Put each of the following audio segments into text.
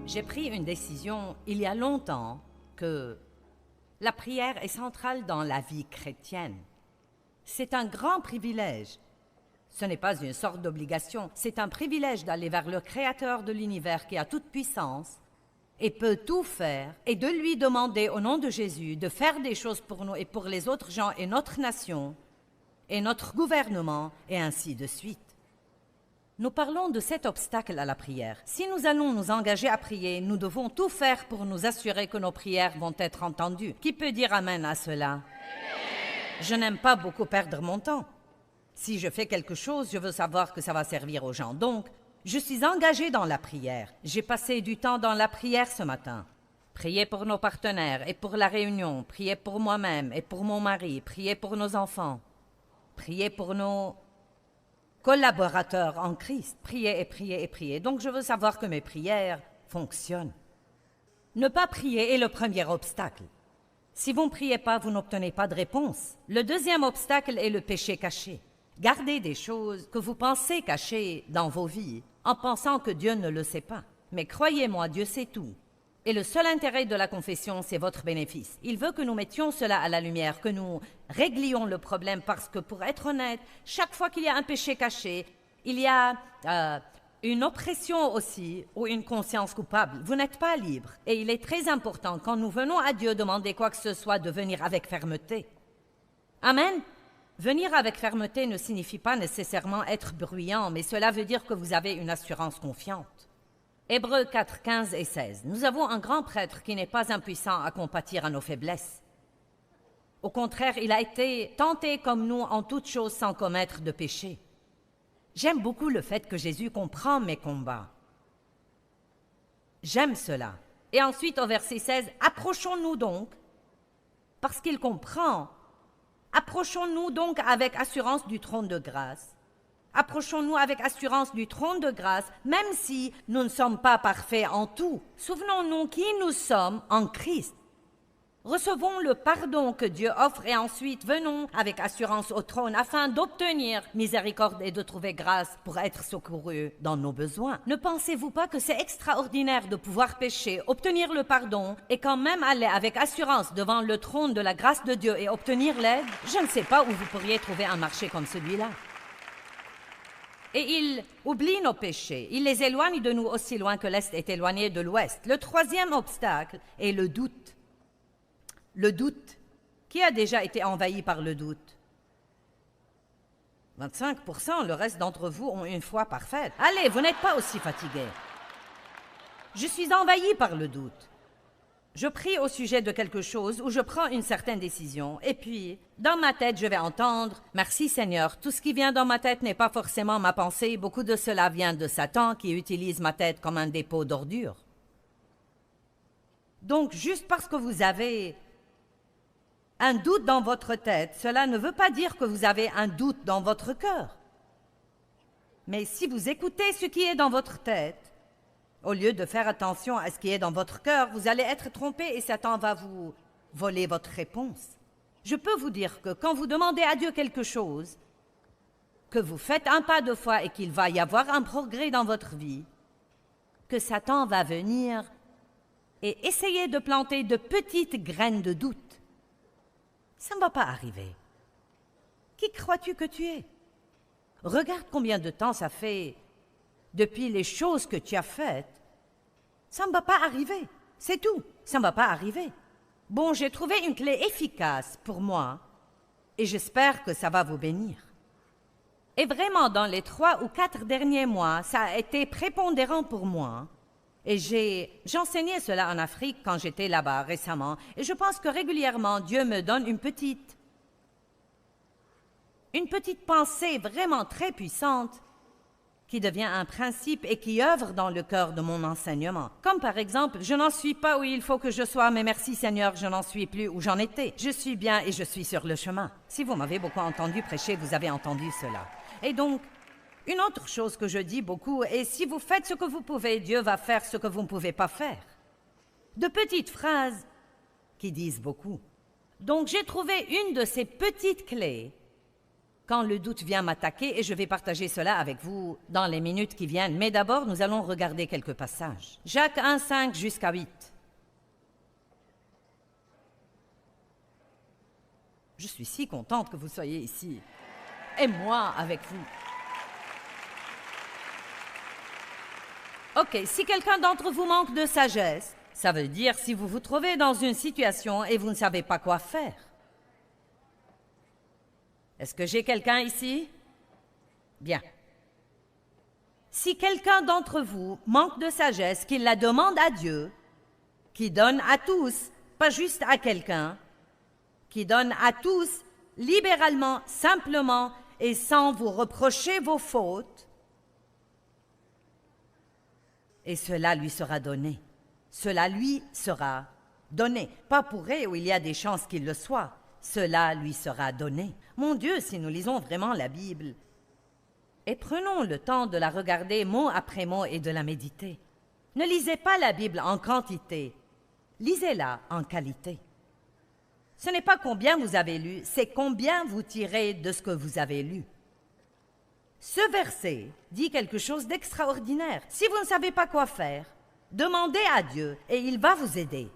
J'ai pris une décision il y a longtemps que la prière est centrale dans la vie chrétienne. C'est un grand privilège. Ce n'est pas une sorte d'obligation, c'est un privilège d'aller vers le Créateur de l'univers qui a toute puissance et peut tout faire, et de lui demander au nom de Jésus de faire des choses pour nous et pour les autres gens et notre nation et notre gouvernement, et ainsi de suite. Nous parlons de cet obstacle à la prière. Si nous allons nous engager à prier, nous devons tout faire pour nous assurer que nos prières vont être entendues. Qui peut dire amen à cela? Je n'aime pas beaucoup perdre mon temps. Si je fais quelque chose, je veux savoir que ça va servir aux gens. Donc, je suis engagée dans la prière. J'ai passé du temps dans la prière ce matin. Prier pour nos partenaires et pour la réunion. Prier pour moi-même et pour mon mari. Prier pour nos enfants. Prier pour nos collaborateurs en Christ. Prier et prier et prier. Donc, je veux savoir que mes prières fonctionnent. Ne pas prier est le premier obstacle. Si vous ne priez pas, vous n'obtenez pas de réponse. Le deuxième obstacle est le péché caché. Gardez des choses que vous pensez cachées dans vos vies en pensant que Dieu ne le sait pas. Mais croyez-moi, Dieu sait tout. Et le seul intérêt de la confession, c'est votre bénéfice. Il veut que nous mettions cela à la lumière, que nous réglions le problème parce que, pour être honnête, chaque fois qu'il y a un péché caché, il y a une oppression aussi ou une conscience coupable. Vous n'êtes pas libre. Et il est très important, quand nous venons à Dieu demander quoi que ce soit, de venir avec fermeté. Amen. Venir avec fermeté ne signifie pas nécessairement être bruyant, mais cela veut dire que vous avez une assurance confiante. Hébreux 4, 15 et 16. Nous avons un grand prêtre qui n'est pas impuissant à compatir à nos faiblesses. Au contraire, il a été tenté comme nous en toutes choses sans commettre de péché. J'aime beaucoup le fait que Jésus comprend mes combats. J'aime cela. Et ensuite, au verset 16, approchons-nous donc, parce qu'il comprend. Approchons-nous donc avec assurance du trône de grâce. Approchons-nous avec assurance du trône de grâce, même si nous ne sommes pas parfaits en tout. Souvenons-nous qui nous sommes en Christ. Recevons le pardon que Dieu offre et ensuite venons avec assurance au trône afin d'obtenir miséricorde et de trouver grâce pour être secourus dans nos besoins. Ne pensez-vous pas que c'est extraordinaire de pouvoir pécher, obtenir le pardon et quand même aller avec assurance devant le trône de la grâce de Dieu et obtenir l'aide? Je ne sais pas où vous pourriez trouver un marché comme celui-là. Et il oublie nos péchés. Il les éloigne de nous aussi loin que l'Est est éloigné de l'Ouest. Le troisième obstacle est le doute. Le doute. Qui a déjà été envahi par le doute? 25%, le reste d'entre vous ont une foi parfaite. Allez, vous n'êtes pas aussi fatigués. Je suis envahi par le doute. Je prie au sujet de quelque chose ou je prends une certaine décision et puis, dans ma tête, je vais entendre « Merci Seigneur, tout ce qui vient dans ma tête n'est pas forcément ma pensée, beaucoup de cela vient de Satan qui utilise ma tête comme un dépôt d'ordures. » Donc, juste parce que vous avez un doute dans votre tête, cela ne veut pas dire que vous avez un doute dans votre cœur. Mais si vous écoutez ce qui est dans votre tête, au lieu de faire attention à ce qui est dans votre cœur, vous allez être trompé et Satan va vous voler votre réponse. Je peux vous dire que quand vous demandez à Dieu quelque chose, que vous faites un pas de foi et qu'il va y avoir un progrès dans votre vie, que Satan va venir et essayer de planter de petites graines de doute. Ça ne va pas arriver. Qui crois-tu que tu es? Regarde combien de temps ça fait depuis les choses que tu as faites. Ça ne va pas arriver. C'est tout. Ça ne va pas arriver. Bon, j'ai trouvé une clé efficace pour moi et j'espère que ça va vous bénir. Et vraiment, dans les 3 ou 4 derniers mois, ça a été prépondérant pour moi. Et j'enseignais cela en Afrique quand j'étais là-bas récemment. Et je pense que régulièrement, Dieu me donne une petite pensée vraiment très puissante qui devient un principe et qui œuvre dans le cœur de mon enseignement. Comme par exemple, je n'en suis pas où il faut que je sois, mais merci Seigneur, je n'en suis plus où j'en étais. Je suis bien et je suis sur le chemin. Si vous m'avez beaucoup entendu prêcher, vous avez entendu cela. Et donc, une autre chose que je dis beaucoup est, si vous faites ce que vous pouvez, Dieu va faire ce que vous ne pouvez pas faire. De petites phrases qui disent beaucoup. Donc j'ai trouvé une de ces petites clés quand le doute vient m'attaquer et je vais partager cela avec vous dans les minutes qui viennent. Mais d'abord, nous allons regarder quelques passages. Jacques 1, 5 jusqu'à 8. Je suis si contente que vous soyez ici. Et moi avec vous. Ok, si quelqu'un d'entre vous manque de sagesse, ça veut dire si vous vous trouvez dans une situation et vous ne savez pas quoi faire. Est-ce que j'ai quelqu'un ici? Bien. Si quelqu'un d'entre vous manque de sagesse, qu'il la demande à Dieu, qui donne à tous, pas juste à quelqu'un, qui donne à tous, libéralement, simplement et sans vous reprocher vos fautes, et cela lui sera donné. Cela lui sera donné. Pas pour vrai où il y a des chances qu'il le soit. Cela lui sera donné. Mon Dieu, si nous lisons vraiment la Bible, et prenons le temps de la regarder mot après mot et de la méditer. Ne lisez pas la Bible en quantité, lisez-la en qualité. Ce n'est pas combien vous avez lu, c'est combien vous tirez de ce que vous avez lu. Ce verset dit quelque chose d'extraordinaire. Si vous ne savez pas quoi faire, demandez à Dieu et il va vous aider.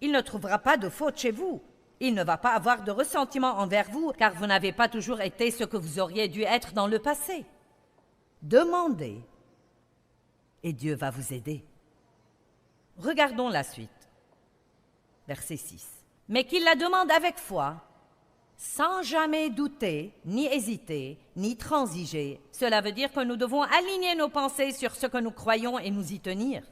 Il ne trouvera pas de faute chez vous. Il ne va pas avoir de ressentiment envers vous car vous n'avez pas toujours été ce que vous auriez dû être dans le passé. Demandez et Dieu va vous aider. Regardons la suite. Verset 6. Mais qu'il la demande avec foi, sans jamais douter, ni hésiter, ni transiger. Cela veut dire que nous devons aligner nos pensées sur ce que nous croyons et nous y tenir.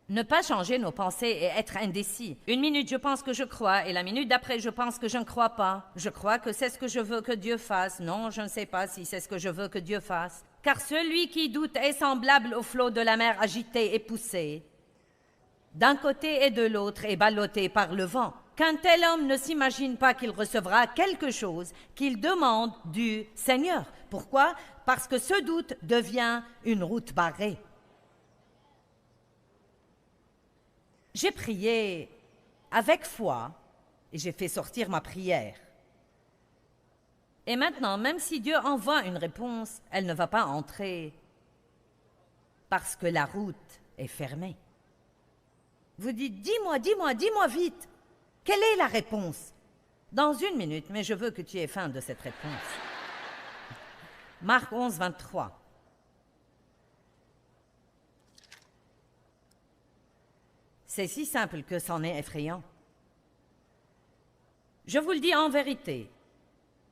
Ne pas changer nos pensées et être indécis. Une minute, je pense que je crois, et la minute d'après, je pense que je ne crois pas. Je crois que c'est ce que je veux que Dieu fasse. Non, je ne sais pas si c'est ce que je veux que Dieu fasse. Car celui qui doute est semblable au flot de la mer agité et poussé, d'un côté et de l'autre, et ballotté par le vent. Qu'un tel homme ne s'imagine pas qu'il recevra quelque chose qu'il demande du Seigneur. Pourquoi? Parce que ce doute devient une route barrée. J'ai prié avec foi et j'ai fait sortir ma prière. Et maintenant, même si Dieu envoie une réponse, elle ne va pas entrer parce que la route est fermée. Vous dites, dis-moi vite. Quelle est la réponse? Dans une minute, mais je veux que tu aies faim de cette réponse. Marc 11, 23. C'est si simple que c'en est effrayant. Je vous le dis en vérité,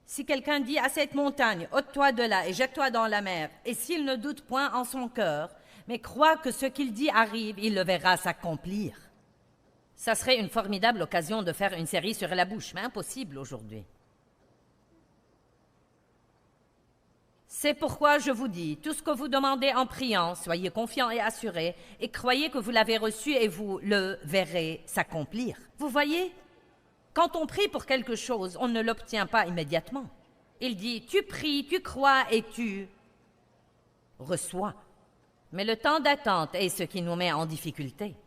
si quelqu'un dit à cette montagne, ôte-toi de là et jette-toi dans la mer, et s'il ne doute point en son cœur, mais croit que ce qu'il dit arrive, il le verra s'accomplir. Ça serait une formidable occasion de faire une série sur la bouche, mais impossible aujourd'hui. C'est pourquoi je vous dis, tout ce que vous demandez en priant, soyez confiants et assurés, et croyez que vous l'avez reçu et vous le verrez s'accomplir. Vous voyez, quand on prie pour quelque chose, on ne l'obtient pas immédiatement. Il dit, tu pries, tu crois et tu reçois. Mais le temps d'attente est ce qui nous met en difficulté.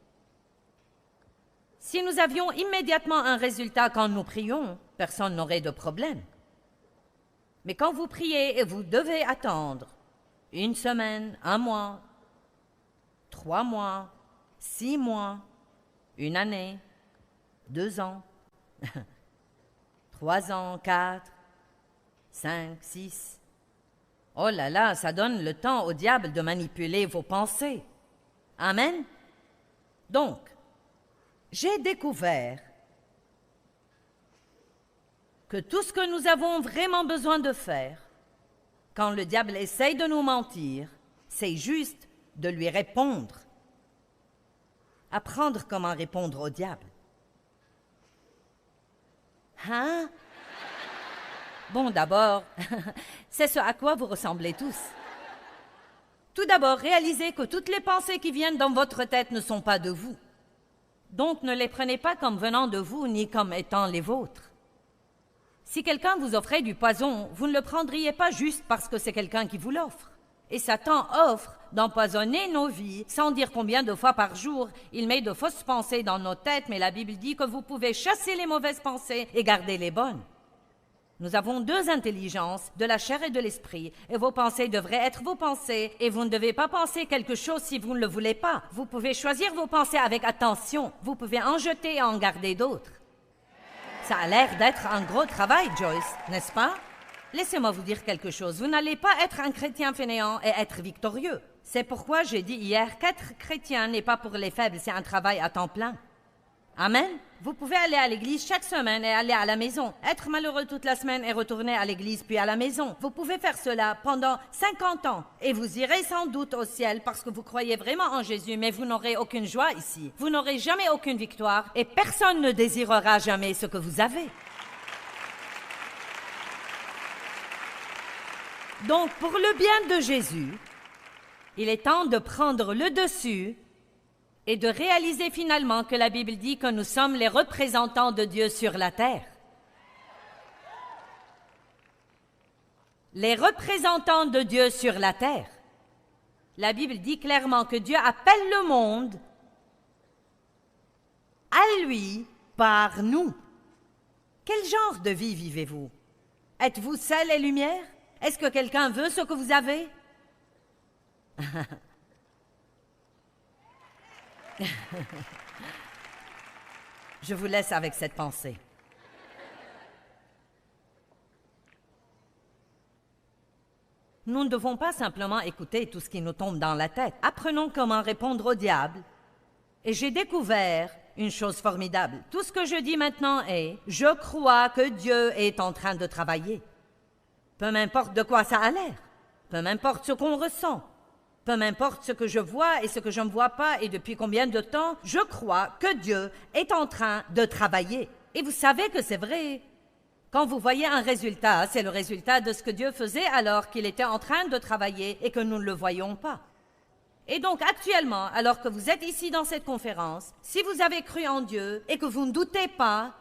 Si nous avions immédiatement un résultat quand nous prions, personne n'aurait de problème. Mais quand vous priez et vous devez attendre 1 semaine, 1 mois, 3 mois, 6 mois, 1 année, 2 ans, 3 ans, 4, 5, 6. Oh là là, ça donne le temps au diable de manipuler vos pensées. Amen. Donc, j'ai découvert que tout ce que nous avons vraiment besoin de faire, quand le diable essaye de nous mentir, c'est juste de lui répondre. Apprendre comment répondre au diable. Hein? Bon, d'abord, c'est ce à quoi vous ressemblez tous. Tout d'abord, réalisez que toutes les pensées qui viennent dans votre tête ne sont pas de vous. Donc, ne les prenez pas comme venant de vous, ni comme étant les vôtres. Si quelqu'un vous offrait du poison, vous ne le prendriez pas juste parce que c'est quelqu'un qui vous l'offre. Et Satan offre d'empoisonner nos vies, sans dire combien de fois par jour il met de fausses pensées dans nos têtes, mais la Bible dit que vous pouvez chasser les mauvaises pensées et garder les bonnes. Nous avons deux intelligences, de la chair et de l'esprit, et vos pensées devraient être vos pensées, et vous ne devez pas penser quelque chose si vous ne le voulez pas. Vous pouvez choisir vos pensées avec attention, vous pouvez en jeter et en garder d'autres. Ça a l'air d'être un gros travail, Joyce, n'est-ce pas? Laissez-moi vous dire quelque chose, vous n'allez pas être un chrétien fainéant et être victorieux. C'est pourquoi j'ai dit hier qu'être chrétien n'est pas pour les faibles, c'est un travail à temps plein. Amen. Vous pouvez aller à l'église chaque semaine et aller à la maison, être malheureux toute la semaine et retourner à l'église puis à la maison. Vous pouvez faire cela pendant 50 ans et vous irez sans doute au ciel parce que vous croyez vraiment en Jésus, mais vous n'aurez aucune joie ici. Vous n'aurez jamais aucune victoire et personne ne désirera jamais ce que vous avez. Donc, pour le bien de Jésus, il est temps de prendre le dessus et de réaliser finalement que la Bible dit que nous sommes les représentants de Dieu sur la terre. Les représentants de Dieu sur la terre. La Bible dit clairement que Dieu appelle le monde à lui par nous. Quel genre de vie vivez-vous? Êtes-vous sel et lumière? Est-ce que quelqu'un veut ce que vous avez? Je vous laisse avec cette pensée. Nous ne devons pas simplement écouter tout ce qui nous tombe dans la tête. Apprenons comment répondre au diable. Et j'ai découvert une chose formidable. Tout ce que je dis maintenant est « Je crois que Dieu est en train de travailler. » Peu m'importe de quoi ça a l'air. Peu m'importe ce qu'on ressent. Peu m'importe ce que je vois et ce que je ne vois pas et depuis combien de temps, je crois que Dieu est en train de travailler. Et vous savez que c'est vrai. Quand vous voyez un résultat, c'est le résultat de ce que Dieu faisait alors qu'il était en train de travailler et que nous ne le voyons pas. Et donc actuellement, alors que vous êtes ici dans cette conférence, si vous avez cru en Dieu et que vous ne doutez pas,